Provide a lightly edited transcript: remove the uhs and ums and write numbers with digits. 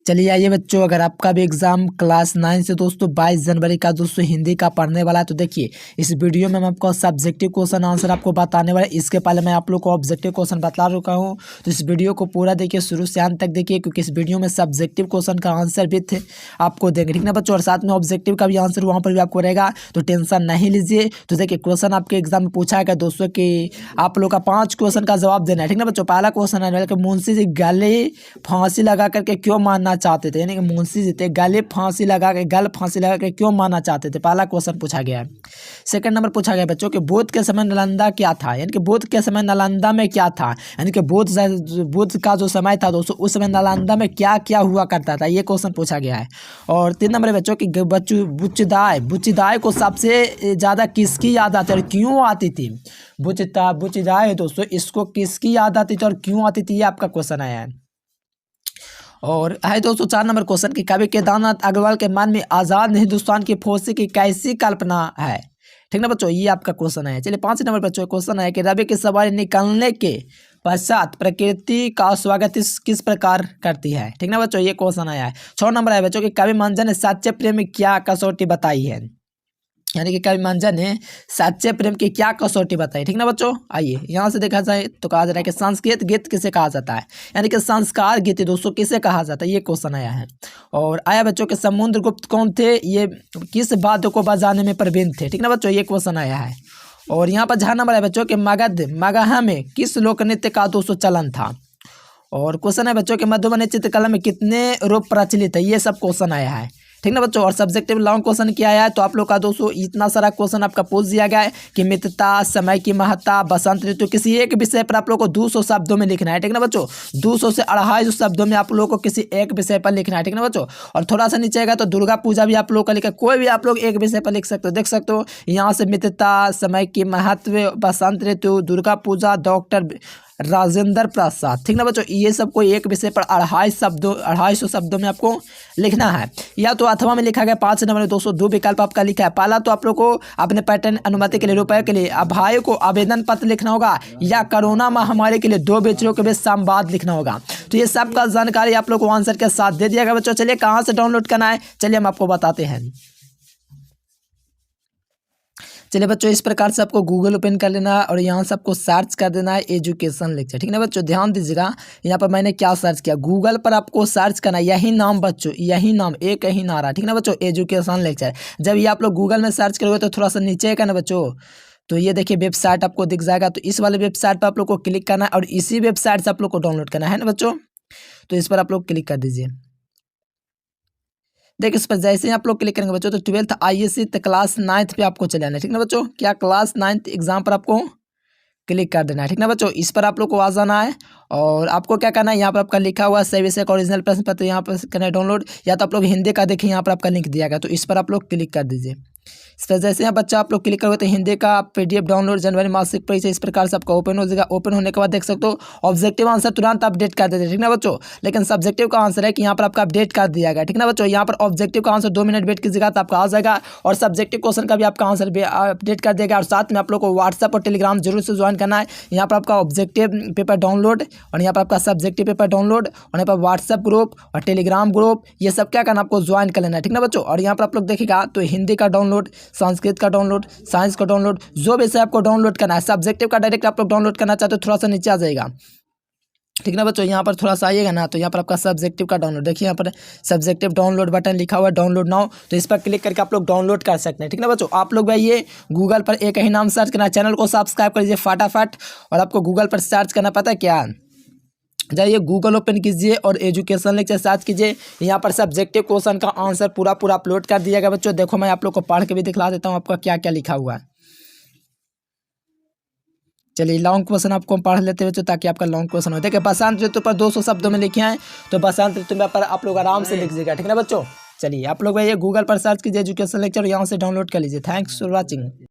चलिए आइए बच्चों, अगर आपका भी एग्जाम क्लास 9 से दोस्तों 22 जनवरी का दोस्तों हिंदी का पढ़ने वाला है तो देखिए इस वीडियो में मैं आपको सब्जेक्टिव क्वेश्चन आंसर आपको बताने वाला है। इसके पहले मैं आप लोग को ऑब्जेक्टिव क्वेश्चन बता चुका हूँ, तो इस वीडियो को पूरा देखिए, शुरू से अंत तक देखिए, क्योंकि इस वीडियो में सब्जेक्टिव क्वेश्चन का आंसर भी थे आपको देंगे, ठीक ना बच्चों। और साथ में ऑब्जेक्टिव का भी आंसर वहाँ पर भी आपको रहेगा, तो टेंशन नहीं लीजिए। तो देखिए क्वेश्चन आपके एग्जाम में पूछा गया दोस्तों कि आप लोग का 5 क्वेश्चन का जवाब देना है, ठीक ना बच्चों। पहला क्वेश्चन है कि मुंशी जी गले फांसी लगा करके क्यों मारना चाहते थे, यानी कि मुंशी जी थे गले फांसी लगा के क्यों मारना चाहते थे, पहला क्वेश्चन पूछा गया है। सेकंड नंबर पूछा गया बच्चों कि बुद्ध के समय नालंदा क्या था, यानी कि बुद्ध के समय नालंदा में क्या था, यानी कि बुद्ध का जो समय था दोस्तों उस समय नालंदा में क्या क्या हुआ करता था, ये क्वेश्चन पूछा गया है। और 3 नंबर बच्चों की बुच्चीदाय को सबसे ज़्यादा किसकी याद आती है और क्यों आती थी। बुच्चीदाय दोस्तों इसको किसकी याद आती थी और क्यों आती थी, ये आपका क्वेश्चन आया है। और है दोस्तों 4 नंबर क्वेश्चन की कवि केदारनाथ अग्रवाल के मन में आज़ाद हिंदुस्तान की फौज की कैसी कल्पना है, ठीक ना बच्चों, ये आपका क्वेश्चन है। चलिए 5 नंबर बच्चों क्वेश्चन है कि रवि की सवारी निकलने के पश्चात प्रकृति का स्वागत किस प्रकार करती है, ठीक ना बच्चों, ये क्वेश्चन आया है। 6 नंबर है बच्चों कि कवि मंजन ने सच्चे प्रेम में क्या कसौटी बताई है, यानी कि कवि मंजन ने सच्चे प्रेम की क्या कसौटी बताई, ठीक ना बच्चों। आइए यहाँ से देखा जाए तो कहा जा रहा है कि संस्कृत गीत किसे कहा जाता है, यानी कि संस्कार गीत दोस्तों किसे कहा जाता है, ये क्वेश्चन आया है। और आया बच्चों के समुद्रगुप्त कौन थे, ये किस वाद्य को बजाने में प्रवीण थे, ठीक ना बच्चों, ये क्वेश्चन आया है। और यहाँ पर 6 नंबर है बच्चों के मगह में किस लोक नृत्य का दोस्तों चलन था। और क्वेश्चन है बच्चों के मधुबनी चित्रकला में कितने रूप प्रचलित है, ये सब क्वेश्चन आया है, ठीक ना बच्चों। और सब्जेक्टिव लॉन्ग क्वेश्चन क्या आया है, तो आप लोग का दोस्तों इतना सारा क्वेश्चन आपका पूछ दिया गया है कि मित्रता, समय की महत्ता, बसंत ऋतु, किसी एक विषय पर आप लोग को 200 शब्दों में लिखना है, ठीक ना बच्चों। 200 से 250 शब्दों में आप लोग को किसी एक विषय पर लिखना है, ठीक ना बच्चों। और थोड़ा सा नीचे आएगा तो दुर्गा पूजा भी आप लोग का लिखा, कोई भी आप लोग एक विषय पर लिख सकते हो, देख सकते हो यहाँ से मित्रता, समय की महत्व, बसंत ऋतु, दुर्गा पूजा, डॉक्टर राजेंद्र प्रसाद, ठीक ना बच्चों, ये सब कोई एक विषय पर 250 शब्दों में आपको लिखना है। या तो अथवा में लिखा गया 5 नंबर में दोस्तों 2 विकल्प आपका लिखा है। पहला तो आप लोग को अपने पैटर्न अनुमति के लिए रुपए के लिए अभाय को आवेदन पत्र लिखना होगा, या कोरोना महामारी के लिए 2 बेचरों के बीच संवाद लिखना होगा। तो ये सब का जानकारी आप लोग को आंसर के साथ दे दिया गया बच्चों। चलिए कहाँ से डाउनलोड करना है, चलिए हम आपको बताते हैं। चलिए बच्चों इस प्रकार से आपको गूगल ओपन कर लेना है और यहाँ से आपको सर्च कर देना है एजुकेशन लेक्चर, ठीक ना बच्चों। ध्यान दीजिएगा यहाँ पर मैंने क्या सर्च किया, गूगल पर आपको सर्च करना है यही नाम बच्चों, यही नाम एक ही नारा, ठीक ना बच्चों, एजुकेशन लेक्चर। जब ये आप लोग गूगल में सर्च करोगे तो थोड़ा सा नीचे का ना बच्चों, तो ये देखिए वेबसाइट आपको दिख जाएगा, तो इस वाले वेबसाइट पर आप लोग को क्लिक करना है और इसी वेबसाइट से आप लोग को डाउनलोड करना है ना बच्चों। तो इस पर आप लोग क्लिक कर दीजिए। देखिए इस पर जैसे ही आप लोग क्लिक करेंगे बच्चों तो 12th ISC क्लास 9th पे आपको चले आना है, ठीक ना बच्चों। क्या क्लास 9th एग्जाम पर आपको क्लिक कर देना है, ठीक ना बच्चों। इस पर आप लोग को आ जाना है और आपको क्या करना है, यहाँ पर आपका लिखा हुआ सही विषय का ओरिजिनल प्रश्न पत्र यहाँ पर करना है डाउनलोड, या तो आप लोग हिंदी का देखिए यहाँ पर आपका लिंक दिया गया, तो इस पर आप लोग क्लिक कर दीजिए। इस पर जैसे यहाँ बच्चा आप लोग क्लिक करोगे तो हिंदी का PDF डाउनलोड जनवरी मासिक परीक्षा इस प्रकार से आपका ओपन हो जाएगा। ओपन होने के बाद देख सकते हो ऑब्जेक्टिव आंसर तुरंत अपडेट कर देते हैं, ठीक ना बच्चों। लेकिन सब्जेक्टिव का आंसर है कि यहाँ पर आपका अपडेट कर दिया गया, ठीक ना बच्चों। यहाँ पर ऑब्जेक्टिव का आंसर 2 मिनट वेट कीजिएगा तो आपका आ जाएगा, और सब्जेक्टिव क्वेश्चन का भी आपका आंसर भी अपडेट कर देगा। और साथ में आप लोग को व्हाट्सएप और टेलीग्राम जरूर से ज्वाइन करना है। यहाँ पर आपका ऑब्जेक्टिव पेपर डाउनलोड और यहाँ पर आपका सब्जेक्टिव पेपर डाउनलोड और यहाँ पर व्हाट्सएप ग्रुप और टेलीग्राम ग्रुप, ये सब क्या करना आपको ज्वाइन कर लेना है, ठीक ना बच्चों। और यहाँ पर आप लोग देखिएगा तो हिंदी का डाउनलोड, संस्कृत का डाउनलोड, साइंस का डाउनलोड, जो विषय आपको डाउनलोड करना है, सब्जेक्टिव का डायरेक्ट आप लोग डाउनलोड करना चाहते हो थोड़ा सा नीचे आ जाएगा, ठीक ना बच्चों। यहाँ पर थोड़ा सा आइएगा ना तो यहाँ पर आपका सब्जेक्टिव का डाउनलोड, देखिए यहाँ पर सब्जेक्टिव डाउनलोड बटन लिखा हुआ है डाउनलोड नाउ, तो इस पर क्लिक करके आप लोग डाउनलोड कर सकते हैं, ठीक ना बच्चों। आप लोग भाई ये गूगल पर एक ही नाम सर्च करना, चैनल को सब्सक्राइब कर लीजिए फटाफट। और आपको गूगल पर सर्च करना पता है क्या, जाइए गूगल ओपन कीजिए और एजुकेशन लेक्चर सर्च कीजिए। यहाँ पर सब्जेक्टिव क्वेश्चन का आंसर पूरा अपलोड कर दिया गया बच्चों। देखो मैं आप लोग को पढ़ के भी दिखला देता हूँ आपका क्या क्या लिखा हुआ है। चलिए लॉन्ग क्वेश्चन आपको पढ़ लेते हुए ताकि आपका लॉन्ग क्वेश्चन हो। देखिए बसंत ऋतु पर 200 शब्दों में लिखे हैं, तो बसंत ऋतु में पर आप लोग आराम से लिख दीजिएगा, ठीक ना बच्चों। चलिए आप लोग ये गूगल पर सर्च कीजिए एजुकेशन लेक्चर, यहाँ से डाउनलोड कर लीजिए। Thanks for watching.